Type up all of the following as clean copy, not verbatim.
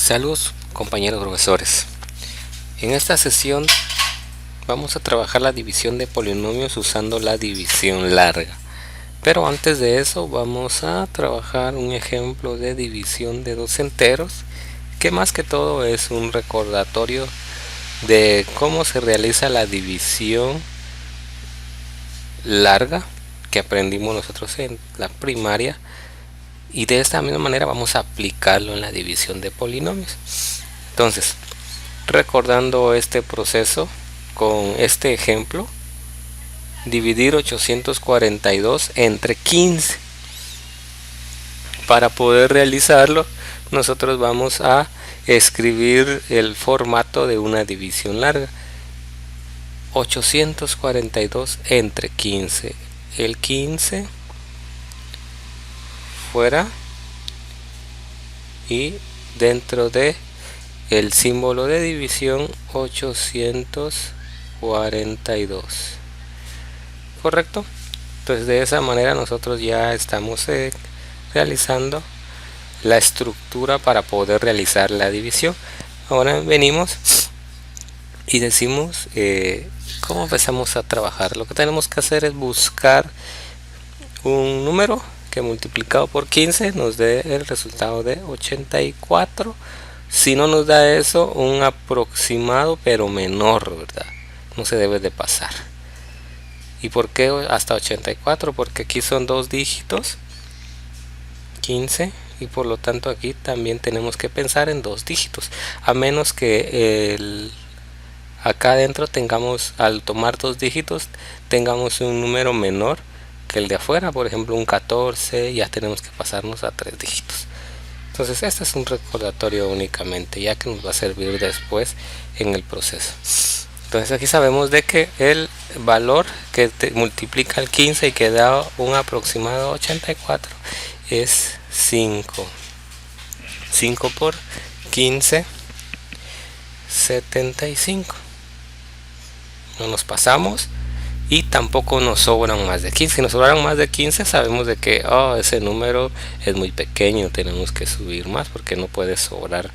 Saludos compañeros profesores. En esta sesión vamos a trabajar la división de polinomios usando la división larga. Pero antes de eso vamos a trabajar un ejemplo de división de dos enteros, que más que todo es un recordatorio de cómo se realiza la división larga que aprendimos nosotros en la primaria. Y de esta misma manera vamos a aplicarlo en la división de polinomios. Entonces, recordando este proceso con este ejemplo, dividir 842 entre 15. Para poder realizarlo, nosotros vamos a escribir el formato de una división larga. 842 entre 15. El 15 fuera y dentro de el símbolo de división 842, correcto. Entonces de esa manera nosotros ya estamos realizando la estructura para poder realizar la división. Ahora venimos y decimos cómo empezamos a trabajar. Lo que tenemos que hacer es buscar un número que multiplicado por 15 nos dé el resultado de 84. Si no nos da eso, un aproximado pero menor, ¿verdad? No se debe de pasar. ¿Y por qué hasta 84? Porque aquí son dos dígitos, 15, y por lo tanto aquí también tenemos que pensar en dos dígitos, a menos que acá adentro tengamos, al tomar dos dígitos, tengamos un número menor que el de afuera, por ejemplo un 14, ya tenemos que pasarnos a tres dígitos. Entonces este es un recordatorio únicamente, ya que nos va a servir después en el proceso. Entonces aquí sabemos de que el valor que multiplica el 15 y que da un aproximado 84 es 5. 5 por 15, 75. No nos pasamos. Y tampoco nos sobran más de 15. Si nos sobraron más de 15, sabemos de que ese número es muy pequeño, tenemos que subir más, porque no puede sobrar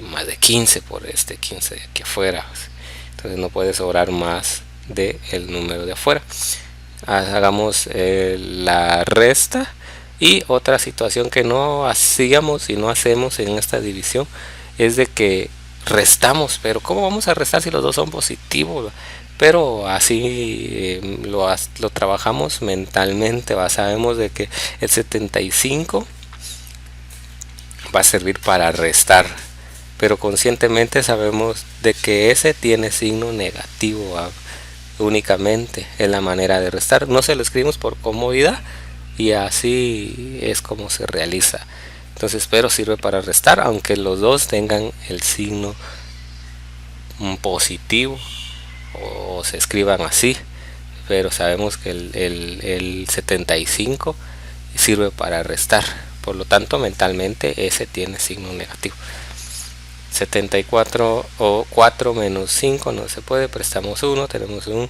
más de 15 por este 15 de aquí afuera. Entonces no puede sobrar más del número de afuera. Hagamos la resta. Y otra situación que no hacíamos y no hacemos en esta división es de que restamos. Pero ¿cómo vamos a restar si los dos son positivos? Pero así lo trabajamos mentalmente. Sabemos de que el 75 va a servir para restar, pero conscientemente sabemos de que ese tiene signo negativo únicamente en la manera de restar. No se lo escribimos por comodidad y así es como se realiza. Entonces, pero sirve para restar, aunque los dos tengan el signo positivo o se escriban así, pero sabemos que el 75 sirve para restar, por lo tanto mentalmente ese tiene signo negativo. 74 o 4 menos 5 no se puede, prestamos 1, tenemos un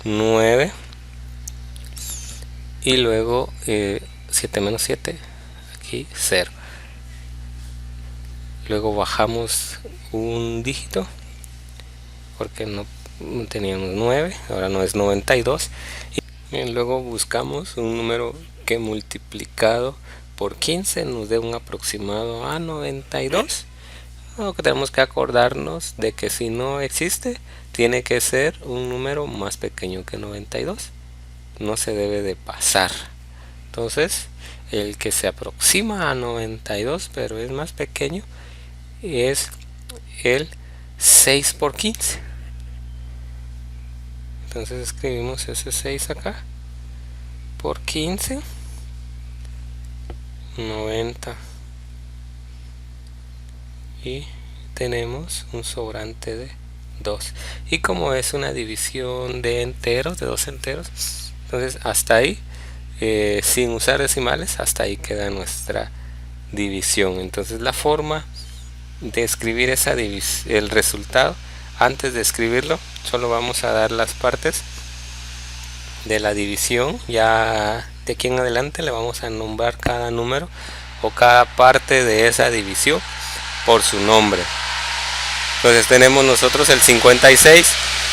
9 y luego 7 menos 7, aquí 0. Luego bajamos un dígito porque no teníamos 9, ahora no es 92, y luego buscamos un número que multiplicado por 15 nos dé un aproximado a 92. Lo que tenemos que acordarnos de que si no existe, tiene que ser un número más pequeño que 92, no se debe de pasar. Entonces el que se aproxima a 92 pero es más pequeño es el 6 por 15. Entonces escribimos ese 6 acá por 15, 90, y tenemos un sobrante de 2. Y como es una división de enteros, de dos enteros, entonces hasta ahí, sin usar decimales, hasta ahí queda nuestra división. Entonces la forma de escribir el resultado, antes de escribirlo, solo vamos a dar las partes de la división. Ya de aquí en adelante le vamos a nombrar cada número o cada parte de esa división por su nombre. Entonces tenemos nosotros el 56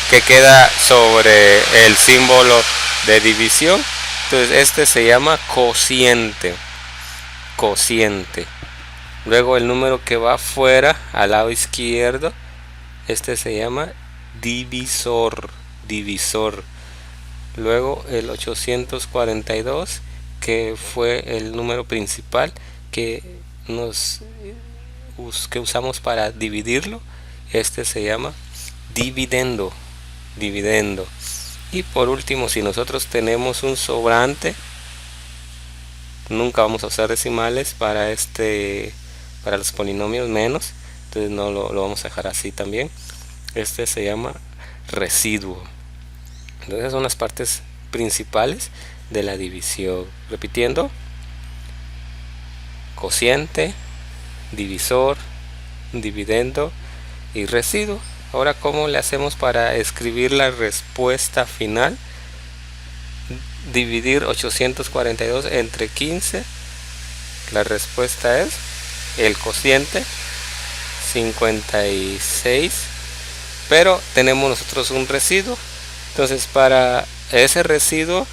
que queda sobre el símbolo de división. Entonces este se llama cociente. Cociente. Luego el número que va afuera al lado izquierdo, este se llama divisor. Divisor. Luego el 842, que fue el número principal que usamos para dividirlo, este se llama dividendo. Dividendo. Y por último, si nosotros tenemos un sobrante, nunca vamos a usar decimales para los polinomios menos, entonces no lo vamos a dejar así también. Este se llama residuo. Entonces son las partes principales de la división. Repitiendo: cociente, divisor, dividendo y residuo. Ahora, ¿cómo le hacemos para escribir la respuesta final? Dividir 842 entre 15. La respuesta es el cociente 56, pero tenemos nosotros un residuo. Entonces, para ese residuo,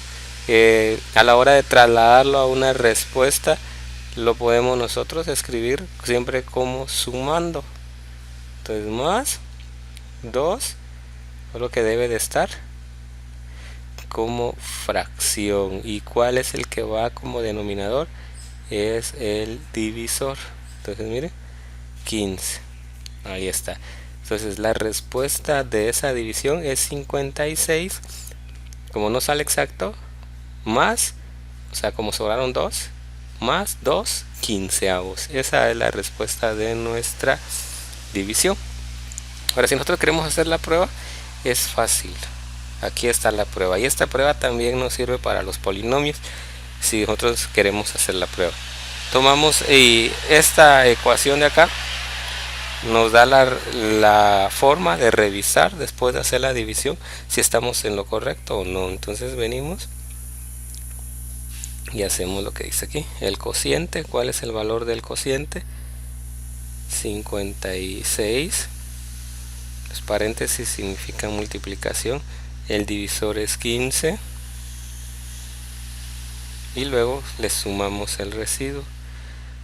a la hora de trasladarlo a una respuesta, lo podemos nosotros escribir siempre como sumando. Entonces, más 2, lo que debe de estar como fracción. ¿Y cuál es el que va como denominador? Es el divisor. Entonces mire, 15. Ahí está. Entonces la respuesta de esa división es 56. Como no sale exacto, más, o sea, como sobraron 2, más 2 quinceavos. Esa es la respuesta de nuestra división. Ahora, si nosotros queremos hacer la prueba, es fácil. Aquí está la prueba, y esta prueba también nos sirve para los polinomios si nosotros queremos hacer la prueba. Tomamos esta ecuación de acá, nos da la forma de revisar después de hacer la división si estamos en lo correcto o no. Entonces venimos y hacemos lo que dice aquí, el cociente. ¿Cuál es el valor del cociente? 56. Los paréntesis significan multiplicación. El divisor es 15. Y luego le sumamos el residuo.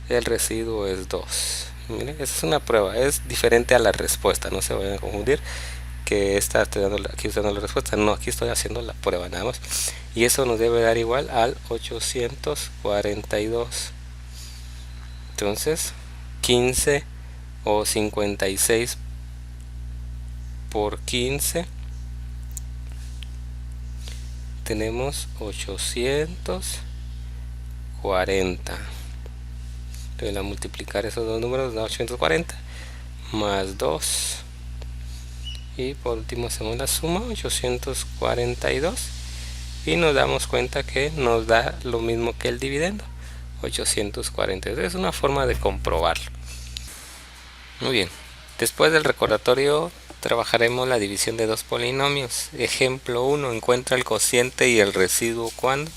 El residuo es 2. Miren, esa es una prueba. Es diferente a la respuesta. No se vayan a confundir que aquí estoy dando la respuesta. No, aquí estoy haciendo la prueba nada más. Y eso nos debe dar igual al 842. Entonces, 15 o 56 por 15, tenemos 840. Entonces, al multiplicar esos dos números da 840 más 2, y por último hacemos la suma, 842, y nos damos cuenta que nos da lo mismo que el dividendo, 842. Es una forma de comprobarlo. Muy bien, después del recordatorio trabajaremos la división de dos polinomios. Ejemplo 1, encuentra el cociente y el residuo cuando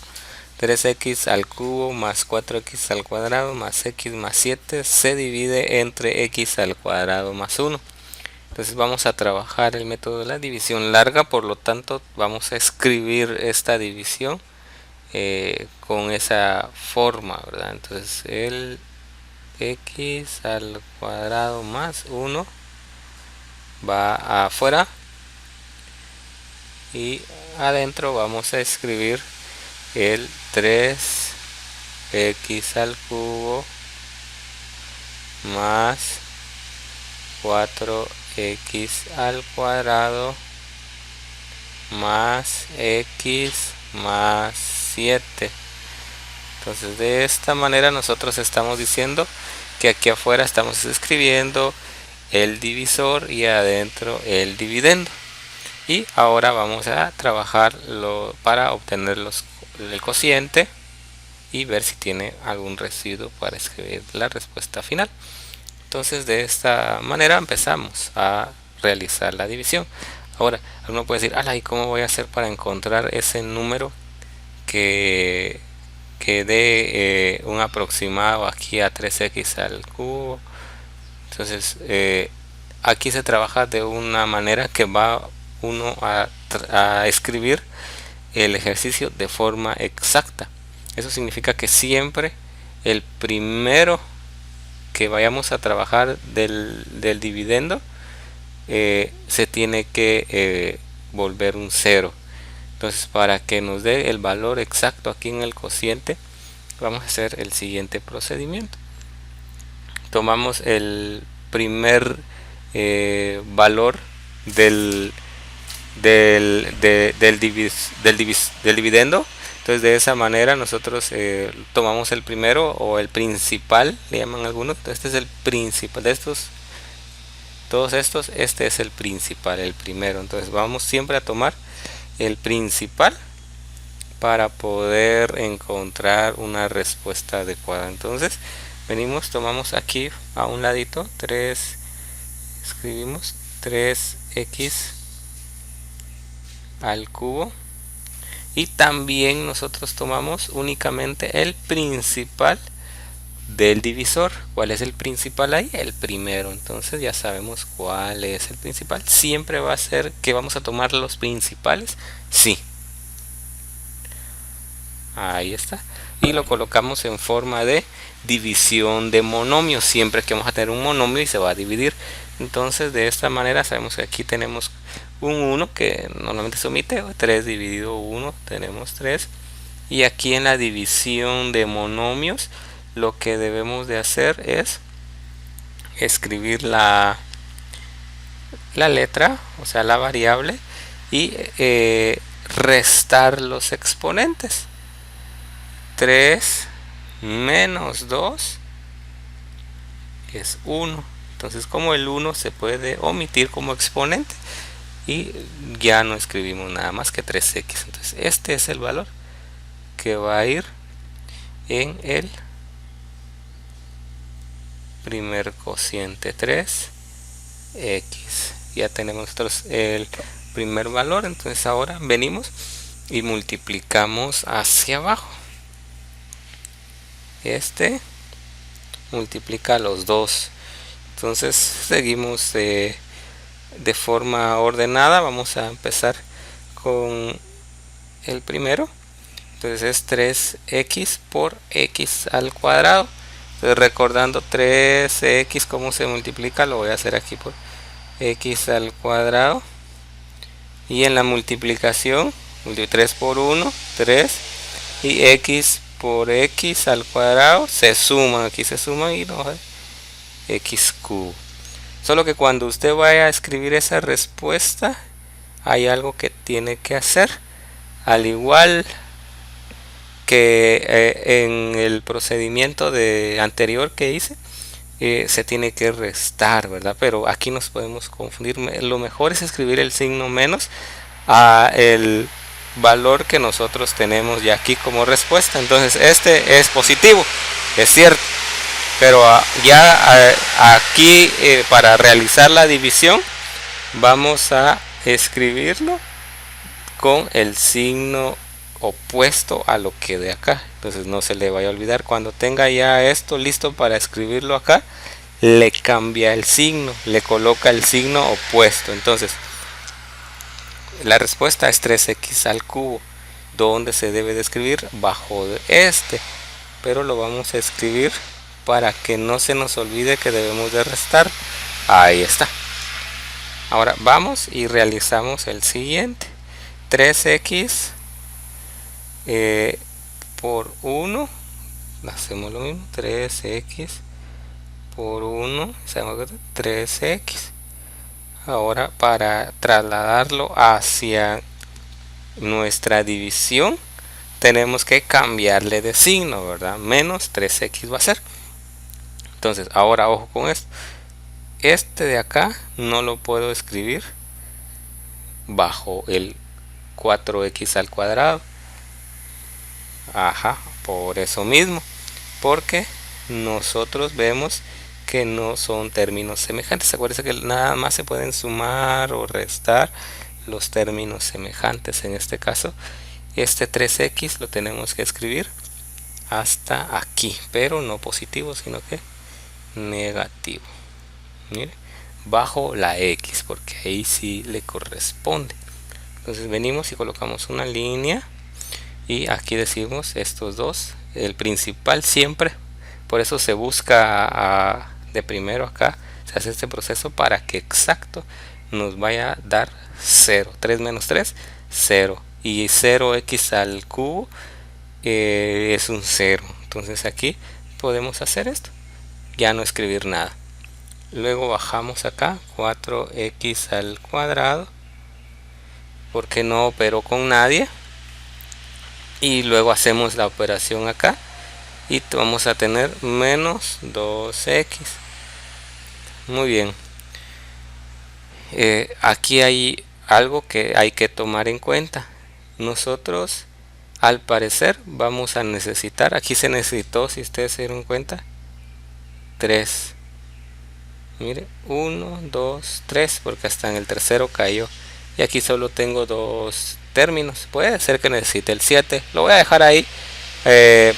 3x al cubo más 4x al cuadrado más x más 7 se divide entre x al cuadrado más 1. Entonces vamos a trabajar el método de la división larga, por lo tanto vamos a escribir esta división con esa forma, ¿verdad? Entonces el x al cuadrado más 1 va afuera, y adentro vamos a escribir el 3x al cubo más 4x al cuadrado más x más 7. Entonces de esta manera nosotros estamos diciendo que aquí afuera estamos escribiendo el divisor y adentro el dividendo. Y ahora vamos a trabajar para obtener el cociente y ver si tiene algún residuo para escribir la respuesta final. Entonces de esta manera empezamos a realizar la división. Ahora uno puede decir, ¿y cómo voy a hacer para encontrar ese número que dé un aproximado aquí a 3x al cubo Entonces aquí se trabaja de una manera que va uno a escribir el ejercicio de forma exacta. Eso significa que siempre el primero que vayamos a trabajar del dividendo se tiene que volver un 0. Entonces, para que nos dé el valor exacto aquí en el cociente, vamos a hacer el siguiente procedimiento. Tomamos el primer valor del dividendo. Entonces, de esa manera nosotros tomamos el primero, o el principal, le llaman algunos. Este es el principal de estos. Todos estos, este es el principal, el primero. Entonces vamos siempre a tomar el principal para poder encontrar una respuesta adecuada. Entonces venimos, tomamos aquí a un ladito 3, escribimos 3x al cubo, y también nosotros tomamos únicamente el principal del divisor. ¿Cuál es el principal ahí? El primero. Entonces ya sabemos cuál es el principal. Siempre va a ser que vamos a tomar los principales. Sí. Ahí está. Y lo colocamos en forma de división de monomio. Siempre que vamos a tener un monomio y se va a dividir. Entonces de esta manera sabemos que aquí tenemos un 1 que normalmente se omite. 3 dividido 1 tenemos 3. Y aquí en la división de monomios, lo que debemos de hacer es escribir la letra, o sea la variable, y restar los exponentes. 3 menos 2 es 1. Entonces, como el 1 se puede omitir como exponente, y ya no escribimos nada más que 3x. Entonces este es el valor que va a ir en el primer cociente, 3x. Ya tenemos nosotros el primer valor. Entonces ahora venimos y multiplicamos hacia abajo. Este multiplica los dos. Entonces seguimos de forma ordenada. Vamos a empezar con el primero. Entonces es 3x por x al cuadrado. Entonces, recordando 3x cómo se multiplica, lo voy a hacer aquí por x al cuadrado. Y en la multiplicación, 3 por 1, 3. Y x por x al cuadrado se suman. Aquí se suman y nos da x cubo. Solo que cuando usted vaya a escribir esa respuesta, hay algo que tiene que hacer. Al igual que en el procedimiento anterior que hice, se tiene que restar, ¿verdad? Pero aquí nos podemos confundir. Lo mejor es escribir el signo menos a el valor que nosotros tenemos ya aquí como respuesta. Entonces este es positivo, es cierto, pero aquí para realizar la división vamos a escribirlo con el signo opuesto a lo que de acá. Entonces no se le vaya a olvidar, cuando tenga ya esto listo para escribirlo acá, le cambia el signo, le coloca el signo opuesto. Entonces la respuesta es 3x al cubo, donde se debe de escribir bajo este, pero lo vamos a escribir para que no se nos olvide que debemos de restar. Ahí está. Ahora vamos y realizamos el siguiente. 3x por 1, hacemos lo mismo, 3x por 1, 3x. Ahora, para trasladarlo hacia nuestra división, tenemos que cambiarle de signo, ¿verdad? Menos 3x va a ser. Entonces, ahora ojo con esto. Este de acá no lo puedo escribir bajo el 4x al cuadrado. Ajá, por eso mismo, porque nosotros vemos que no son términos semejantes. Acuérdense que nada más se pueden sumar o restar los términos semejantes. En este caso, este 3x lo tenemos que escribir hasta aquí, pero no positivo, sino que negativo. mire, bajo la x, porque ahí sí le corresponde. Entonces venimos y colocamos una línea y aquí decimos estos dos, el principal siempre, por eso se busca de primero acá, se hace este proceso para que exacto nos vaya a dar 0, 3 menos 3, 0, y 0x al cubo es un 0, entonces aquí podemos hacer esto, ya no escribir nada. Luego bajamos acá 4x al cuadrado porque no operó con nadie, y luego hacemos la operación acá y vamos a tener menos 2x. Muy bien, aquí hay algo que hay que tomar en cuenta. Nosotros al parecer vamos a necesitar, aquí se necesitó, si ustedes se dieron cuenta, 3. Mire, 1, 2, 3, porque hasta en el tercero cayó. Y aquí solo tengo 2 términos. Puede ser que necesite el 7. Lo voy a dejar ahí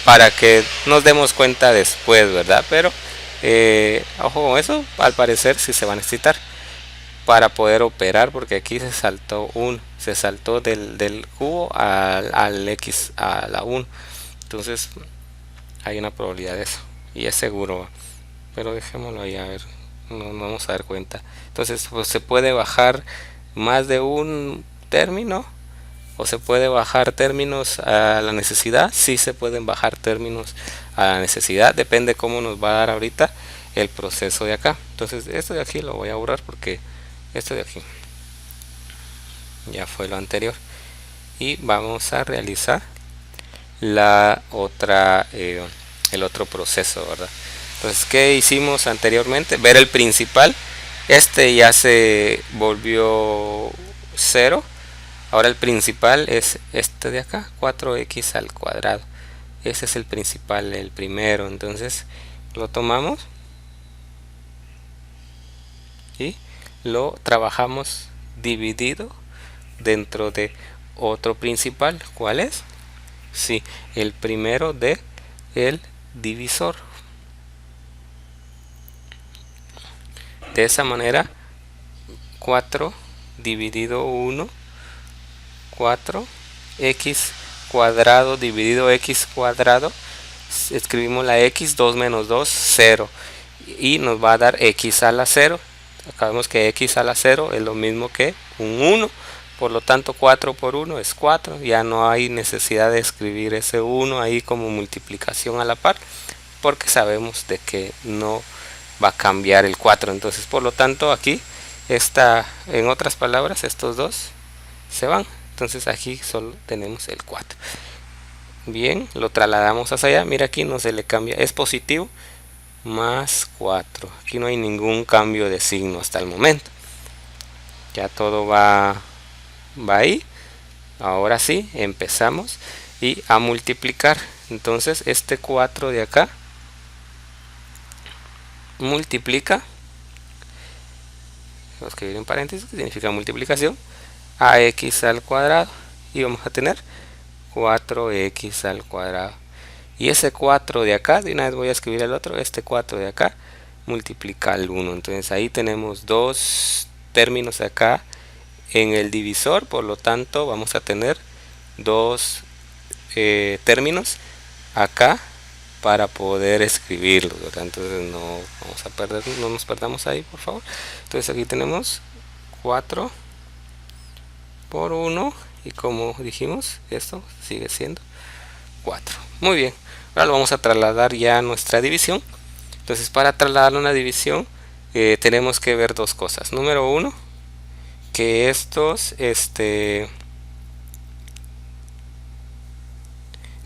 para que nos demos cuenta después, ¿verdad? Pero ojo con eso, al parecer sí se va a necesitar para poder operar, porque aquí se saltó se saltó del cubo al x a la 1. Entonces hay una probabilidad de eso. Y es seguro. Pero dejémoslo ahí a ver. No nos vamos a dar cuenta. Entonces pues, se puede bajar más de un término, o se puede bajar términos a la necesidad. Sí se pueden bajar términos a la necesidad, depende cómo nos va a dar ahorita el proceso de acá. Entonces esto de aquí lo voy a borrar porque esto de aquí ya fue lo anterior, y vamos a realizar la otra el otro proceso, ¿verdad? Entonces, ¿qué hicimos anteriormente? Ver el principal. Este ya se volvió 0. Ahora el principal es este de acá, 4x al cuadrado. Ese es el principal, el primero. Entonces lo tomamos y lo trabajamos dividido dentro de otro principal. ¿Cuál es? Sí, el primero de el divisor. De esa manera, 4 dividido 1, 4x cuadrado dividido x cuadrado, escribimos la x, 2 menos 2, 0, y nos va a dar x a la 0. Acá vemos que x a la 0 es lo mismo que un 1, por lo tanto 4 por 1 es 4, ya no hay necesidad de escribir ese 1 ahí como multiplicación a la par, porque sabemos de que no va a cambiar el 4. Entonces por lo tanto aquí en otras palabras, estos dos se van. Entonces aquí solo tenemos el 4. Bien, lo trasladamos hacia allá. Mira, aquí no se le cambia, es positivo, más 4. Aquí no hay ningún cambio de signo hasta el momento. Ya todo va ahí. Ahora sí, empezamos y a multiplicar. Entonces este 4 de acá multiplica, vamos a escribir en paréntesis, que significa multiplicación, a x al cuadrado, y vamos a tener 4x al cuadrado. Y ese 4 de acá, de una vez voy a escribir el otro, este 4 de acá multiplica al 1. Entonces ahí tenemos dos términos acá en el divisor, por lo tanto vamos a tener dos términos acá para poder escribirlo, ¿verdad? Entonces no vamos a perder, no nos perdamos ahí, por favor. Entonces aquí tenemos 4 por 1, y como dijimos, esto sigue siendo 4. Muy bien, ahora lo vamos a trasladar ya a nuestra división. Entonces para trasladar una división tenemos que ver dos cosas. Número 1, que estos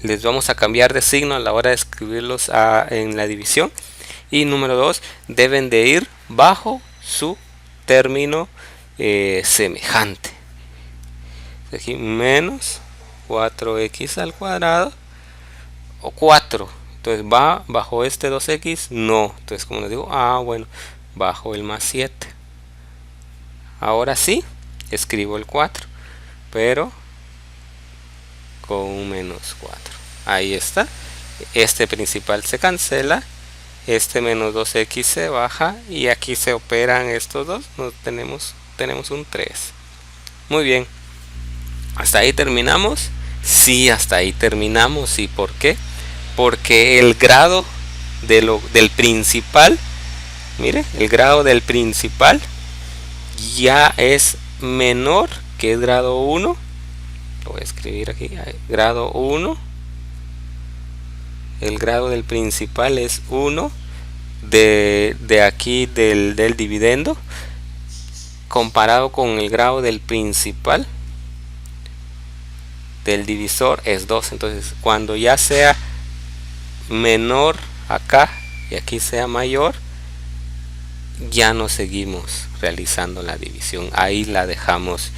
les vamos a cambiar de signo a la hora de escribirlos en la división. Y número 2, deben de ir bajo su término semejante. Aquí menos 4x al cuadrado, o 4. Entonces va bajo este 2x, no. Entonces como les digo, bueno, bajo el más 7. Ahora sí, escribo el 4, pero con un menos 4. Ahí está. Este principal se cancela este menos 2x se baja y aquí se operan estos dos, tenemos un 3. Muy bien, hasta ahí terminamos. Sí, hasta ahí terminamos. ¿Y por qué? Porque el grado del principal, mire, el grado del principal ya es menor que el grado 1. Lo voy a escribir aquí, grado 1. El grado del principal es 1 de aquí del dividendo, comparado con el grado del principal del divisor es 2. Entonces cuando ya sea menor acá y aquí sea mayor, ya no seguimos realizando la división, ahí la dejamos.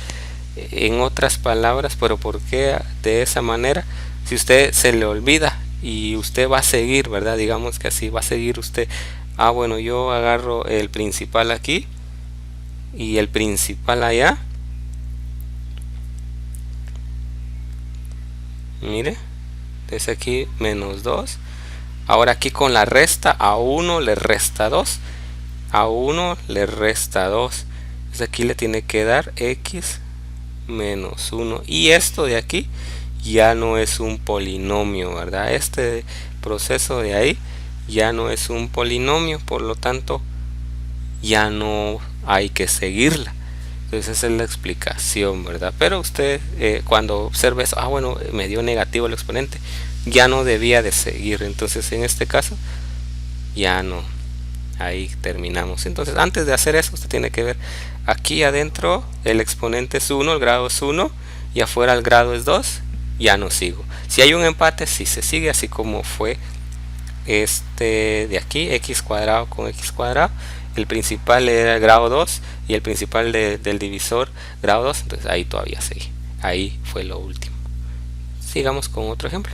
En otras palabras, pero ¿por qué de esa manera? Si usted se le olvida y usted va a seguir, ¿verdad? Digamos que así va a seguir usted. Bueno, yo agarro el principal aquí y el principal allá. Mire, desde aquí menos 2. Ahora aquí con la resta, a 1 le resta 2. A 1 le resta 2. Entonces aquí le tiene que dar x menos 1. Y esto de aquí ya no es un polinomio, ¿verdad? Este proceso de ahí ya no es un polinomio, por lo tanto ya no hay que seguirla. Entonces esa es la explicación, ¿verdad? Pero usted cuando observe eso, bueno, me dio negativo el exponente, ya no debía de seguir. Entonces en este caso ya no. Ahí terminamos. Entonces antes de hacer eso usted tiene que ver aquí adentro el exponente es 1, el grado es 1 y afuera el grado es 2. Ya no sigo. Si hay un empate, sí se sigue, así como fue este de aquí, x cuadrado con x cuadrado. El principal era el grado 2 y el principal del divisor grado 2. Entonces ahí todavía seguí. Ahí fue lo último. Sigamos con otro ejemplo.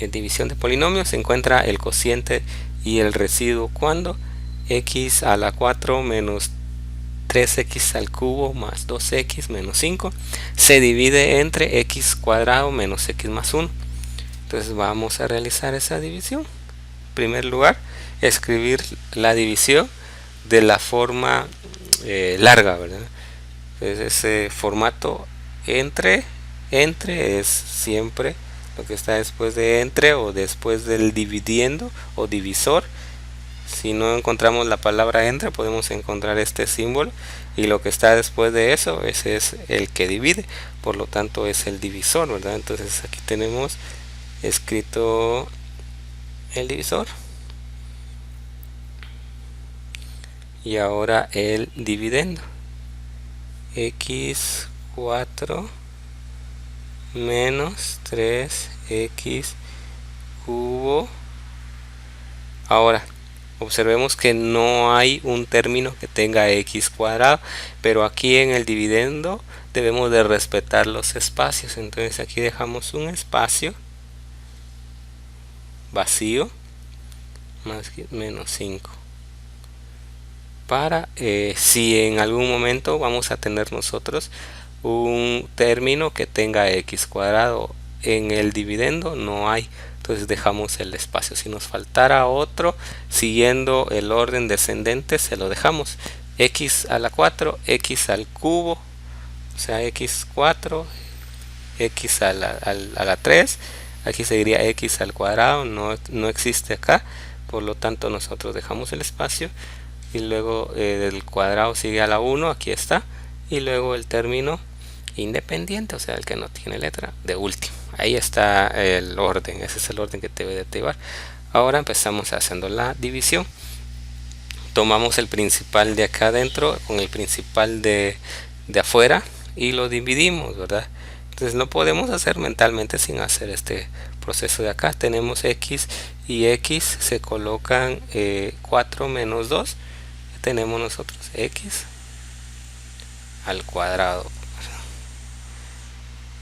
En división de polinomios se encuentra el cociente y el residuo cuando x a la 4 menos 3x al cubo más 2x menos 5 se divide entre x cuadrado menos x más 1. Entonces vamos a realizar esa división. En primer lugar, escribir la división de la forma larga, ¿verdad? Entonces ese formato entre es siempre lo que está después de entre o después del dividiendo o divisor. Si no encontramos la palabra entre, podemos encontrar este símbolo y lo que está después de eso, ese es el que divide, por lo tanto es el divisor, ¿verdad? Entonces aquí tenemos escrito el divisor y ahora el dividendo, x4 menos 3x cubo. Ahora observemos que no hay un término que tenga x cuadrado, pero aquí en el dividendo debemos de respetar los espacios. Entonces aquí dejamos un espacio vacío más menos 5 para si en algún momento vamos a tener nosotros un término que tenga x cuadrado. En el dividendo no hay, entonces dejamos el espacio. Si nos faltara otro siguiendo el orden descendente, se lo dejamos. X a la 4, x al cubo, o sea x4, x a la 3, aquí seguiría x al cuadrado, no existe acá, por lo tanto nosotros dejamos el espacio y luego del cuadrado sigue a la 1, aquí está, y luego el término independiente, o sea el que no tiene letra, de último. Ahí está el orden, ese es el orden que debe de llevar. Ahora empezamos haciendo la división. Tomamos el principal de acá adentro con el principal de afuera y lo dividimos, ¿verdad? Entonces no podemos hacer mentalmente sin hacer este proceso de acá. Tenemos x y x se colocan 4 menos 2. Tenemos nosotros x al cuadrado.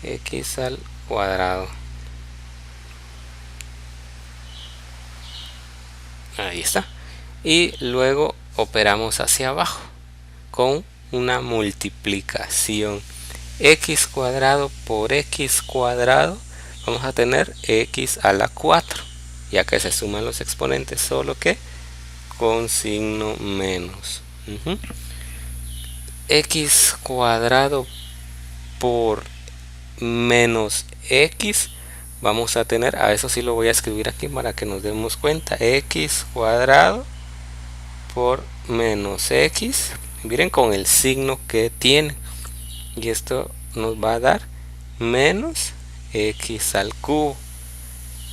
X al cuadrado. Ahí está. Y luego operamos hacia abajo con una multiplicación. X cuadrado por x cuadrado, vamos a tener x a la 4. ya que se suman los exponentes, solo que con signo menos. X cuadrado por menos x, vamos a tener, a eso sí lo voy a escribir aquí para que nos demos cuenta, x cuadrado por menos x, miren con el signo que tiene, y esto nos va a dar menos x al cubo.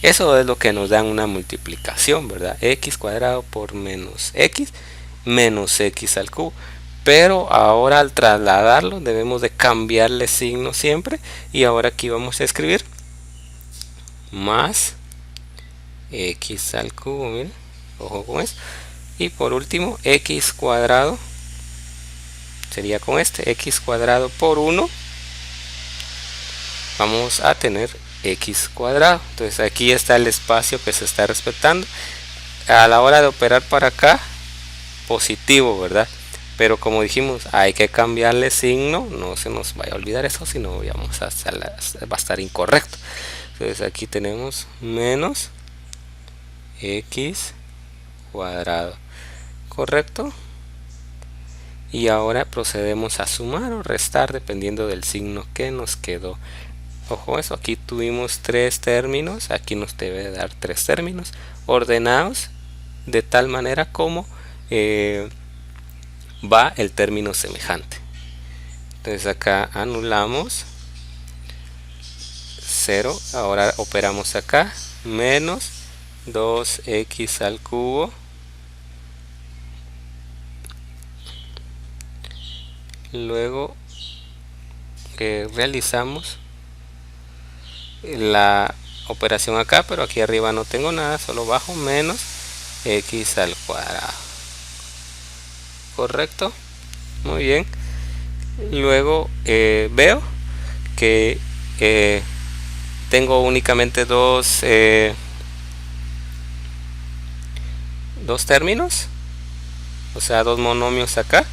Eso es lo que nos da una multiplicación, ¿verdad? X cuadrado por menos x al cubo. Pero ahora al trasladarlo debemos de cambiarle signo siempre. Y ahora aquí vamos a escribir más x al cubo, miren, ojo con eso. Y por último, x cuadrado sería con este, x cuadrado por 1. Vamos a tener x cuadrado. Entonces aquí está el espacio que se está respetando. A la hora de operar para acá, positivo, ¿verdad? Pero como dijimos, hay que cambiarle signo, no se nos vaya a olvidar eso, si no va a estar incorrecto. Entonces aquí tenemos menos x cuadrado, correcto. Y ahora procedemos a sumar o restar dependiendo del signo que nos quedó. Ojo eso, aquí tuvimos 3 términos, aquí nos debe dar 3 términos ordenados de tal manera como va el término semejante. Entonces acá anulamos 0, ahora operamos acá, menos 2x al cubo luego realizamos la operación acá, pero aquí arriba no tengo nada, solo bajo menos x al cuadrado, correcto, muy bien. Luego veo que tengo únicamente dos términos, o sea, dos monomios acá,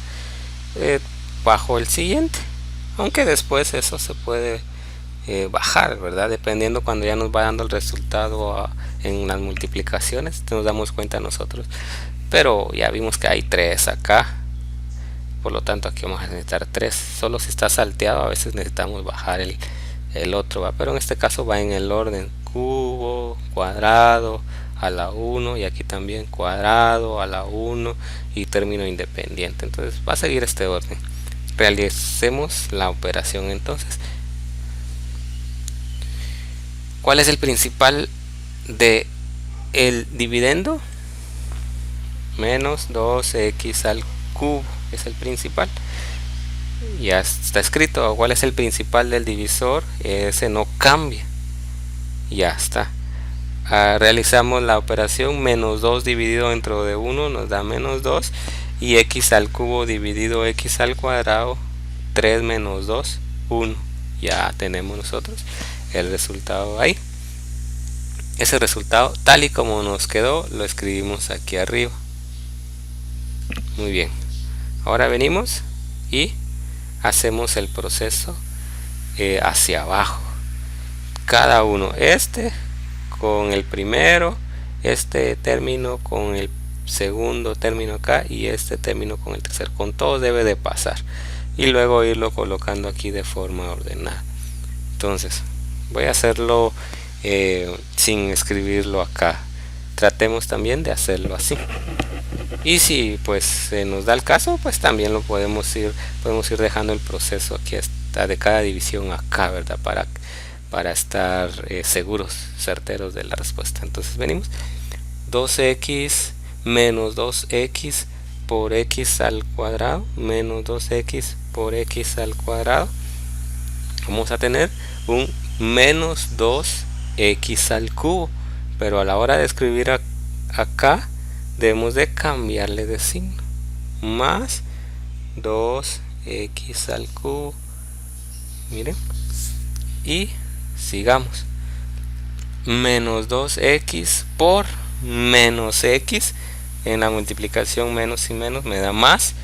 bajo el siguiente, aunque después eso se puede bajar, ¿verdad? Dependiendo cuando ya nos va dando el resultado en las multiplicaciones, nos damos cuenta nosotros. Pero ya vimos que hay 3 acá, por lo tanto aquí vamos a necesitar 3. Solo si está salteado a veces necesitamos bajar el otro, ¿va? Pero en este caso va en el orden cubo, cuadrado, a la 1, y aquí también cuadrado, a la 1 y término independiente. Entonces va a seguir este orden. Realicemos la operación entonces. ¿Cuál es el principal de el dividendo? Menos 2x al cubo es el principal. Ya está escrito. ¿Cuál es el principal del divisor? Ese no cambia. Ya está. Realizamos la operación. Menos 2 dividido dentro de 1 nos da menos 2. Y x al cubo dividido x al cuadrado, 3 menos 2, 1. Ya tenemos nosotros el resultado ahí. Ese resultado, tal y como nos quedó, lo escribimos aquí arriba. Muy bien. Ahora venimos y hacemos el proceso hacia abajo. Cada uno, este con el primero, este término con el segundo término acá y este término con el tercero. Con todos debe de pasar. Y luego irlo colocando aquí de forma ordenada. Entonces, voy a hacerlo sin escribirlo acá. Tratemos también de hacerlo así. Y si pues se nos da el caso, pues también lo podemos ir dejando el proceso aquí hasta de cada división acá, ¿verdad? Para estar seguros, certeros de la respuesta. Entonces venimos 2x menos 2x por x al cuadrado menos 2x por x al cuadrado. Vamos a tener un menos 2x al cubo, pero a la hora de escribir acá debemos de cambiarle de signo. Más 2x al cubo, miren, y sigamos. Menos 2x por menos x, en la multiplicación menos y menos me da más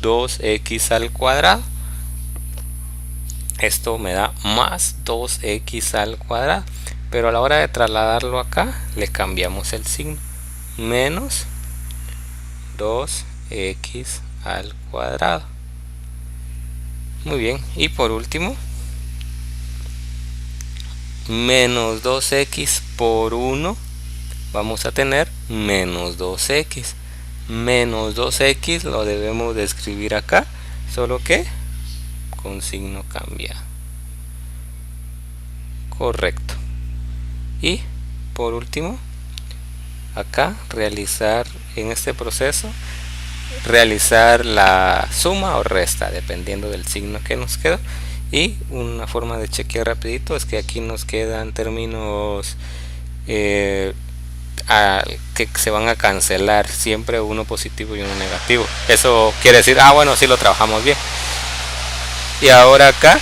2x al cuadrado. Esto me da más 2x al cuadrado. pero a la hora de trasladarlo acá le cambiamos el signo, menos 2x al cuadrado. Muy bien, y por último, menos 2x por 1, vamos a tener menos 2x. Menos 2x lo debemos de escribir acá, solo que con signo cambiado. Correcto. Y por último, acá realizar en este proceso, realizar la suma o resta dependiendo del signo que nos quedó. Y una forma de chequear rapidito es que aquí nos quedan términos que se van a cancelar, siempre uno positivo y uno negativo. Eso quiere decir, bueno, sí lo trabajamos bien. Y ahora acá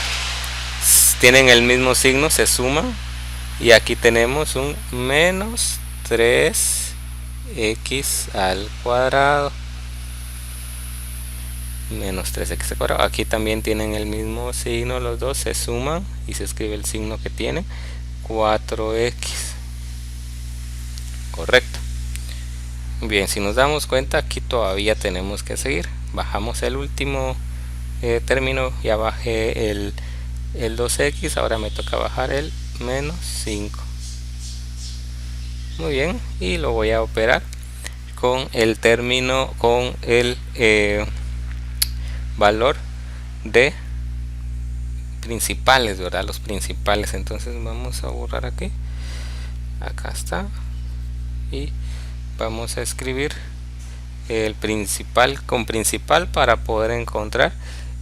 tienen el mismo signo, se suman, y aquí tenemos un menos 3x al cuadrado. Menos 3x al cuadrado. Aquí también tienen el mismo signo, los dos se suman y se escribe el signo que tienen, 4x. Correcto. Bien, si nos damos cuenta, aquí todavía tenemos que seguir. Bajamos el último término, ya bajé el 2x, ahora me toca bajar el menos 5. Muy bien, y lo voy a operar con el término, con el valor de principales, ¿verdad? Los principales. Entonces vamos a borrar aquí, acá está, y vamos a escribir el principal con principal para poder encontrar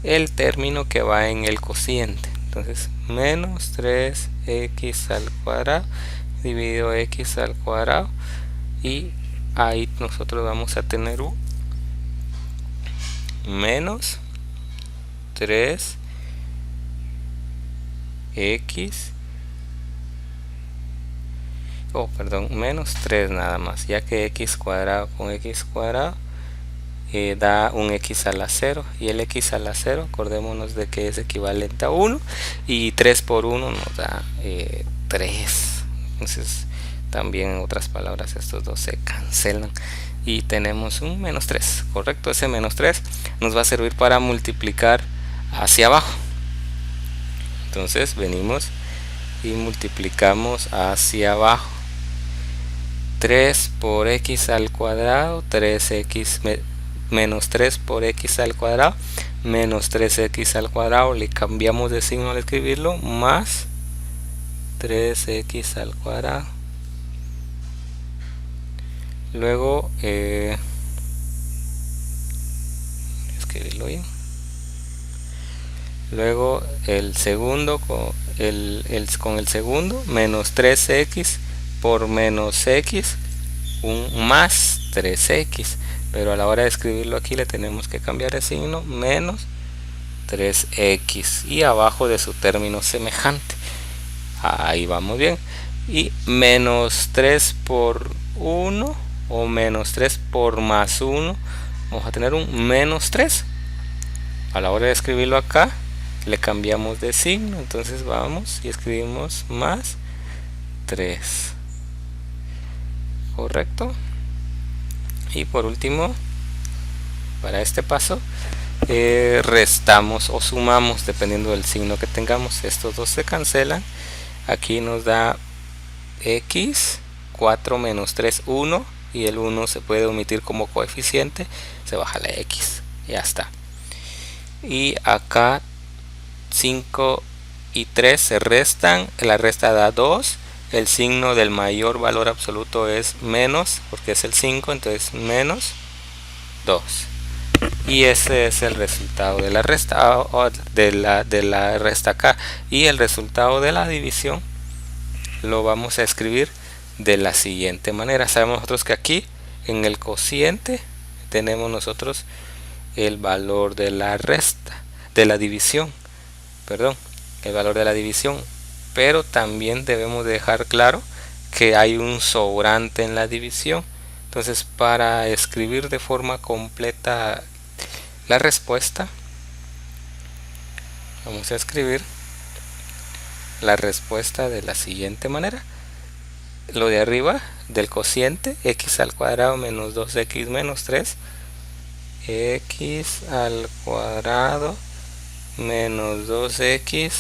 el término que va en el cociente. Entonces menos 3x al cuadrado dividido x al cuadrado, y ahí nosotros vamos a tener un menos 3x menos 3 nada más, ya que x cuadrado con x cuadrado da un x a la 0, y el x a la 0, acordémonos de que es equivalente a 1, y 3 por 1 nos da 3. Entonces también, en otras palabras, estos dos se cancelan y tenemos un menos 3. Correcto, ese menos 3 nos va a servir para multiplicar hacia abajo. Entonces venimos y multiplicamos hacia abajo. 3 por x al cuadrado, 3x menos 3 por x al cuadrado, menos 3x al cuadrado, le cambiamos de signo al escribirlo, más 3x al cuadrado. Luego escribirlo bien. Luego el segundo con el segundo, menos 3x por menos x, un más 3x, pero a la hora de escribirlo aquí le tenemos que cambiar el signo, menos 3x, y abajo de su término semejante. Ahí vamos bien. Y menos 3 por 1 o menos 3 por más 1, vamos a tener un menos 3. A la hora de escribirlo acá le cambiamos de signo, entonces vamos y escribimos más 3. Correcto. Y por último, para este paso, restamos o sumamos dependiendo del signo que tengamos. Estos dos se cancelan. Aquí nos da x, 4 menos 3, 1, y el 1 se puede omitir como coeficiente, se baja la x, ya está. Y acá 5 y 3 se restan, la resta da 2, el signo del mayor valor absoluto es menos, porque es el 5, entonces menos 2. Y ese es el resultado de la resta, de la resta acá. Y el resultado de la división lo vamos a escribir de la siguiente manera. Sabemos nosotros que aquí en el cociente tenemos nosotros el valor de la resta, de la división, perdón, el valor de la división, pero también debemos dejar claro que hay un sobrante en la división. Entonces, para escribir de forma completa la respuesta, vamos a escribir la respuesta de la siguiente manera. lo de arriba del cociente, x al cuadrado menos 2x menos 3, x al cuadrado menos 2x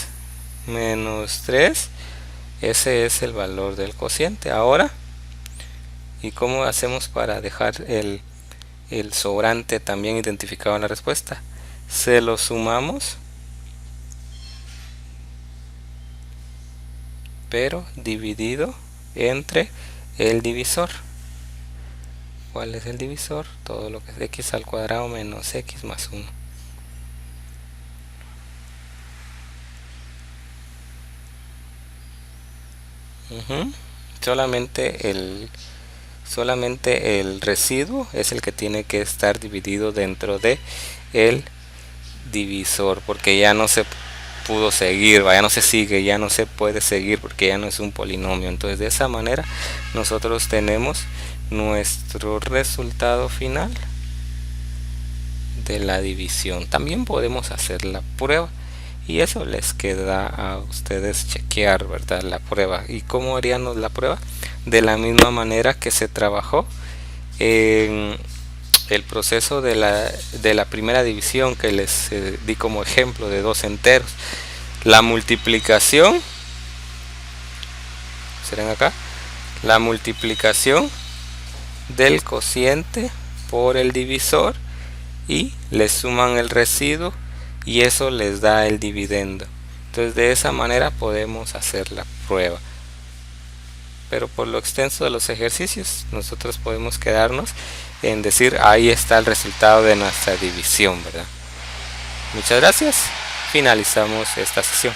menos 3, ese es el valor del cociente. Ahora, ¿y cómo hacemos para dejar el sobrante también identificado en la respuesta? Se lo sumamos, pero dividido entre el divisor. ¿Cuál es el divisor? Todo lo que es x al cuadrado menos x más 1. Solamente el residuo es el que tiene que estar dividido dentro de el divisor, porque ya no se pudo seguir, ya no se sigue, ya no se puede seguir porque ya no es un polinomio. Entonces de esa manera nosotros tenemos nuestro resultado final de la división. También podemos hacer la prueba y eso les queda a ustedes chequear, ¿verdad? La prueba. ¿Y cómo haríamos la prueba? De la misma manera que se trabajó en el proceso de la primera división que les di como ejemplo de dos enteros. La multiplicación, ¿serán acá? La multiplicación del cociente por el divisor y le suman el residuo y eso les da el dividendo. Entonces de esa manera podemos hacer la prueba. Pero por lo extenso de los ejercicios nosotros podemos quedarnos en decir ahí está el resultado de nuestra división, ¿verdad? Muchas gracias. Finalizamos esta sesión.